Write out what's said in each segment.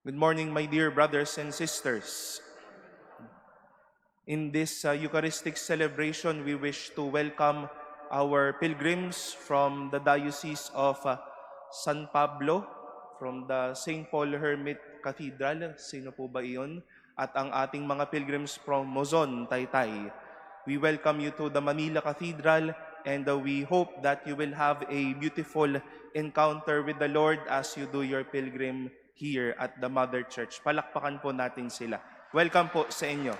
Good morning, my dear brothers and sisters. In this Eucharistic celebration, we wish to welcome our pilgrims from the Diocese of San Pablo, from the St. Paul Hermit Cathedral. Sino po ba iyon? At ang ating mga pilgrims from Mozon, Taytay. We welcome you to the Manila Cathedral, and we hope that you will have a beautiful encounter with the Lord as you do your pilgrim here at the Mother Church. Palakpakan po natin sila. Welcome po sa inyo.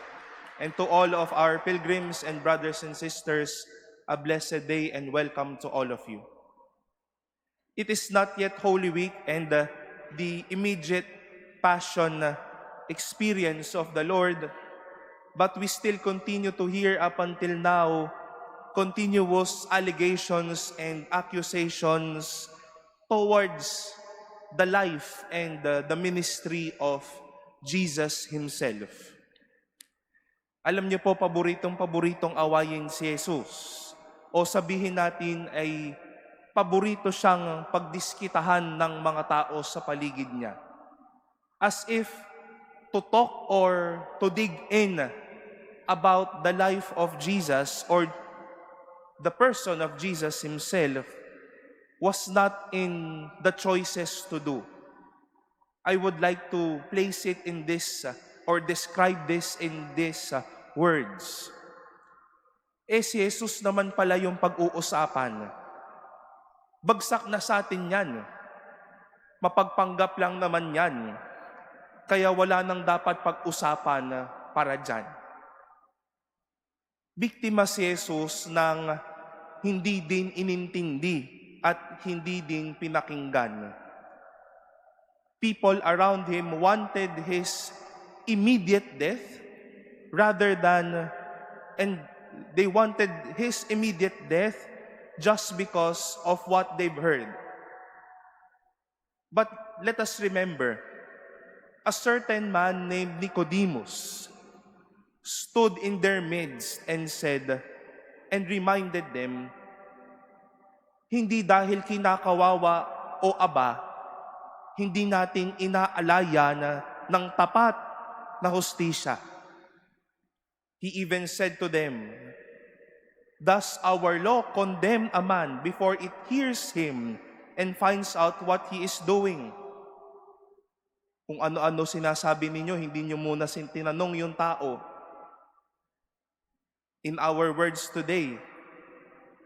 And to all of our pilgrims and brothers and sisters, a blessed day and welcome to all of you. It is not yet Holy Week, and the immediate passion experience of the Lord, but we still continue to hear up until now continuous allegations and accusations towards the life and the ministry of Jesus Himself. Alam niyo po, paboritong awayin si Jesus. O sabihin natin ay paborito siyang pagdiskitahan ng mga tao sa paligid niya. As if to talk or to dig in about the life of Jesus or the person of Jesus Himself was not in the choices to do. I would like to place it in this or describe this in these words. Si Jesus naman pala yung pag-uusapan. Bagsak na sa atin yan. Mapagpanggap lang naman yan. Kaya wala nang dapat pag-usapan para dyan. Biktima si Jesus ng hindi din inintindi at hindi din pinakinggan. People around Him wanted His immediate death rather than, and they wanted His immediate death just because of what they've heard. But let us remember, a certain man named Nicodemus stood in their midst and said, and reminded them, hindi dahil kinakawawa o aba, hindi natin inaalaya ng tapat na hustisya. He even said to them, does our law condemn a man before it hears him and finds out what he is doing? Kung ano-ano sinasabi ninyo, hindi nyo muna tinanong yung tao. In our words today,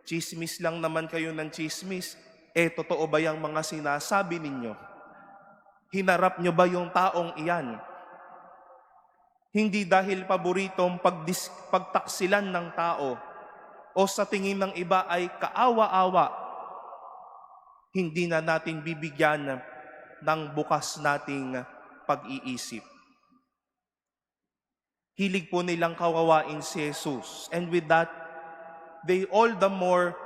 chismis lang naman kayo ng chismis. Totoo ba yung mga sinasabi ninyo? Hinarap nyo ba yung taong iyan? Hindi dahil paboritong pagtaksilan ng tao o sa tingin ng iba ay kaawa-awa, hindi na natin bibigyan ng bukas nating pag-iisip. Hilig po nilang kawawain si Jesus. And with that, they all the more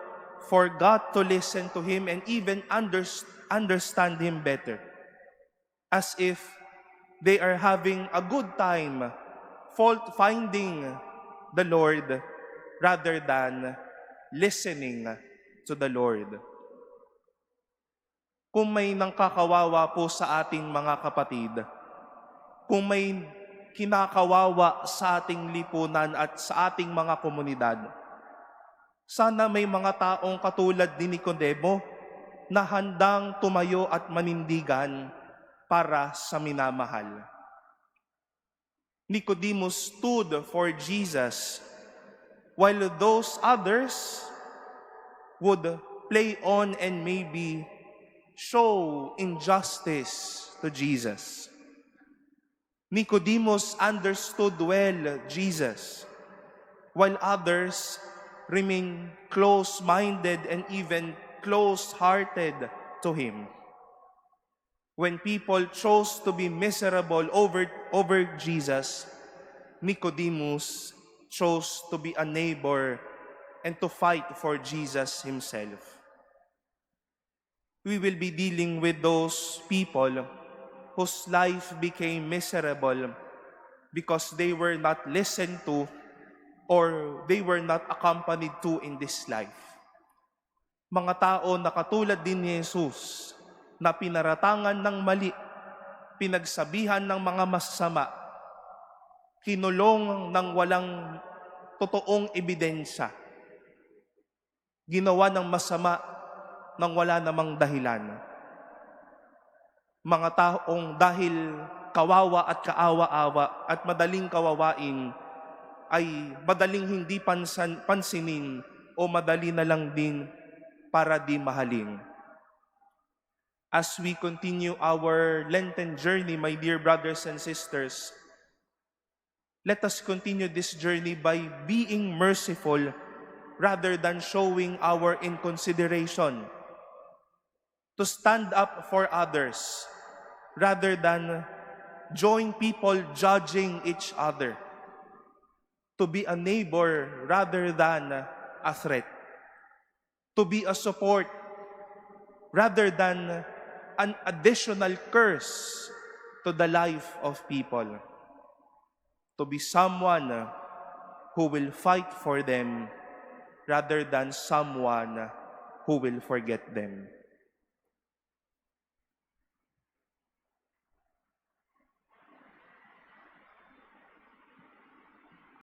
forgot to listen to Him and even understand Him better. As if they are having a good time fault-finding the Lord rather than listening to the Lord. Kung may nangkakawawa po sa ating mga kapatid, kung may kinakawawa sa ating lipunan at sa ating mga komunidad, sana may mga taong katulad ni Nicodemo na handang tumayo at manindigan para sa minamahal. Nicodemus stood for Jesus while those others would play on and maybe show injustice to Jesus. Nicodemus understood well Jesus, while others remain close-minded and even close-hearted to Him. When people chose to be miserable over Jesus, Nicodemus chose to be a neighbor and to fight for Jesus Himself. We will be dealing with those people whose life became miserable because they were not listened to or they were not accompanied to in this life. Mga tao na katulad din ni Jesus na pinaratangan ng mali pinagsabihan ng mga masama, kinulong ng walang totoong ebidensya, ginawa ng masama nang wala namang dahilan. Mga taong dahil kawawa at kaawa-awa at madaling kawawain ay madaling hindi pansinin o madali na lang din para di mahalin. As we continue our Lenten journey, my dear brothers and sisters, let us continue this journey by being merciful rather than showing our inconsideration, to stand up for others rather than join people judging each other, to be a neighbor rather than a threat, to be a support rather than an additional curse to the life of people, to be someone who will fight for them rather than someone who will forget them.